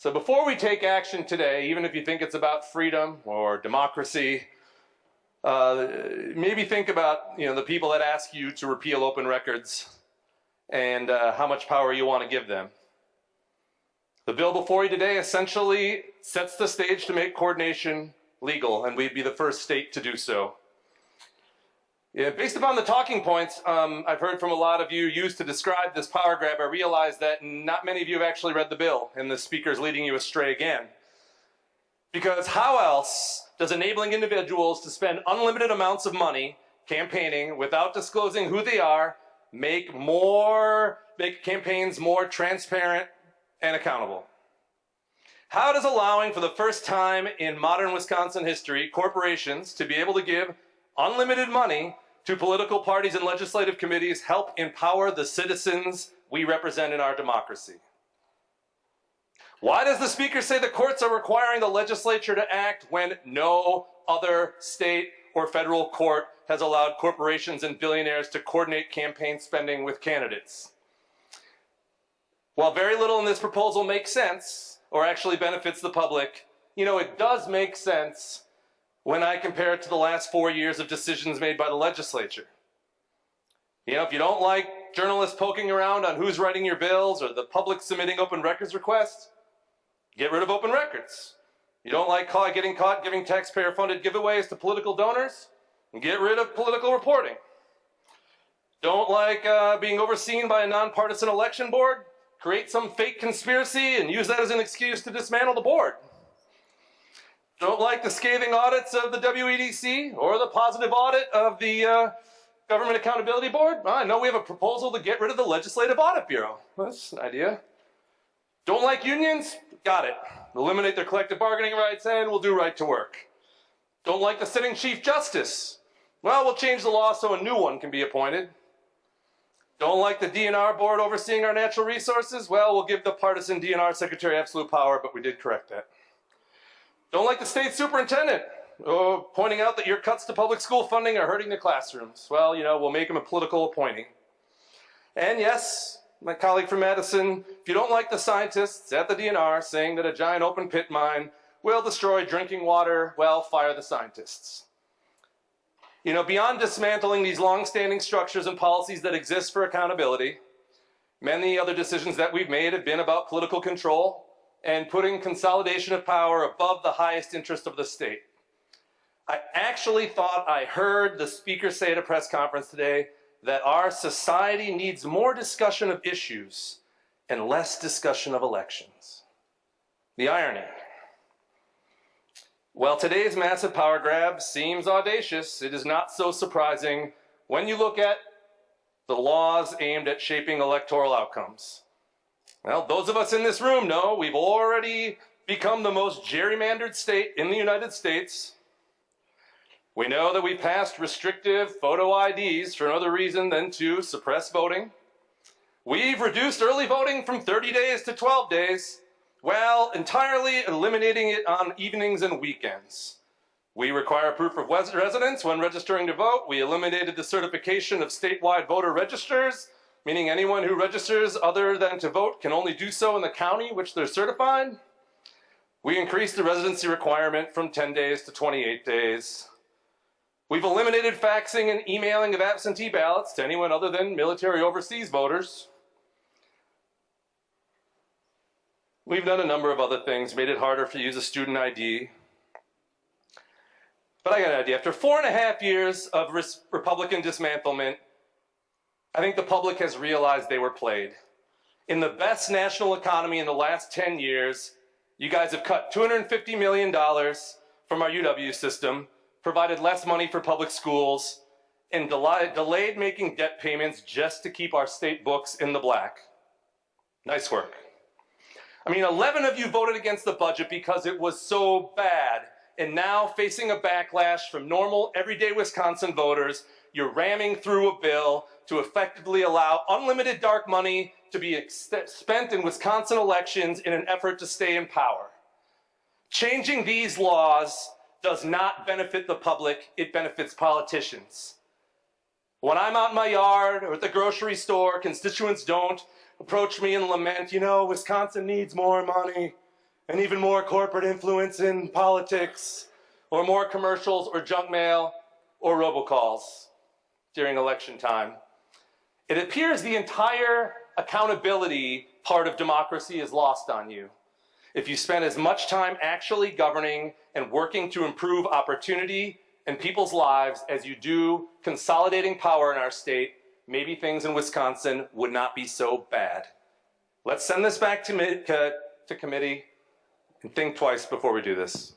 So before we take action today, even if you think it's about freedom or democracy, maybe think about the people that ask you to repeal open records and how much power you want to give them. The bill before you today essentially sets the stage to make coordination legal, and we'd be the first state to do so. Yeah, based upon the talking points I've heard from a lot of you used to describe this power grab, I realize that not many of you have actually read the bill, and the speaker's leading you astray again. Because how else does enabling individuals to spend unlimited amounts of money campaigning without disclosing who they are make campaigns more transparent and accountable? How does allowing for the first time in modern Wisconsin history corporations to be able to give unlimited money to political parties and legislative committees help empower the citizens we represent in our democracy? Why does the speaker say the courts are requiring the legislature to act when no other state or federal court has allowed corporations and billionaires to coordinate campaign spending with candidates? While very little in this proposal makes sense or actually benefits the public, it does make sense when I compare it to the last 4 years of decisions made by the legislature. If you don't like journalists poking around on who's writing your bills or the public submitting open records requests, get rid of open records. You don't like getting caught giving taxpayer-funded giveaways to political donors, get rid of political reporting. Don't like being overseen by a nonpartisan election board? Create some fake conspiracy and use that as an excuse to dismantle the board. Don't like the scathing audits of the WEDC or the positive audit of the Government Accountability Board? I know we have a proposal to get rid of the Legislative Audit Bureau. That's an idea. Don't like unions? Got it. Eliminate their collective bargaining rights and we'll do right to work. Don't like the sitting Chief Justice? Well, we'll change the law so a new one can be appointed. Don't like the DNR board overseeing our natural resources? Well, we'll give the partisan DNR secretary absolute power, but we did correct that. Don't like the state superintendent pointing out that your cuts to public school funding are hurting the classrooms? Well, we'll make him a political appointee. And yes, my colleague from Madison, if you don't like the scientists at the DNR saying that a giant open pit mine will destroy drinking water, well, fire the scientists. Beyond dismantling these long-standing structures and policies that exist for accountability, many other decisions that we've made have been about political control and putting consolidation of power above the highest interest of the state. I actually thought I heard the speaker say at a press conference today that our society needs more discussion of issues and less discussion of elections. The irony. While today's massive power grab seems audacious, it is not so surprising when you look at the laws aimed at shaping electoral outcomes. Well, those of us in this room know we've already become the most gerrymandered state in the United States. We know that we passed restrictive photo IDs for no other reason than to suppress voting. We've reduced early voting from 30 days to 12 days, while entirely eliminating it on evenings and weekends. We require proof of residence when registering to vote. We eliminated the certification of statewide voter registers, meaning anyone who registers other than to vote can only do so in the county which they're certified. We increased the residency requirement from 10 days to 28 days. We've eliminated faxing and emailing of absentee ballots to anyone other than military overseas voters. We've done a number of other things, made it harder to use a student ID. But I got an idea. After 4.5 years of Republican dismantlement, I think the public has realized they were played. In the best national economy in the last 10 years, you guys have cut $250 million from our UW system, provided less money for public schools, and delayed making debt payments just to keep our state books in the black. Nice work. 11 of you voted against the budget because it was so bad, and now facing a backlash from normal, everyday Wisconsin voters, you're ramming through a bill to effectively allow unlimited dark money to be spent in Wisconsin elections in an effort to stay in power. Changing these laws does not benefit the public, it benefits politicians. When I'm out in my yard or at the grocery store, constituents don't approach me and lament, Wisconsin needs more money. and even more corporate influence in politics, or more commercials or junk mail or robocalls during election time. It appears the entire accountability part of democracy is lost on you. If you spend as much time actually governing and working to improve opportunity and people's lives as you do consolidating power in our state, maybe things in Wisconsin would not be so bad. Let's send this back to committee and think twice before we do this.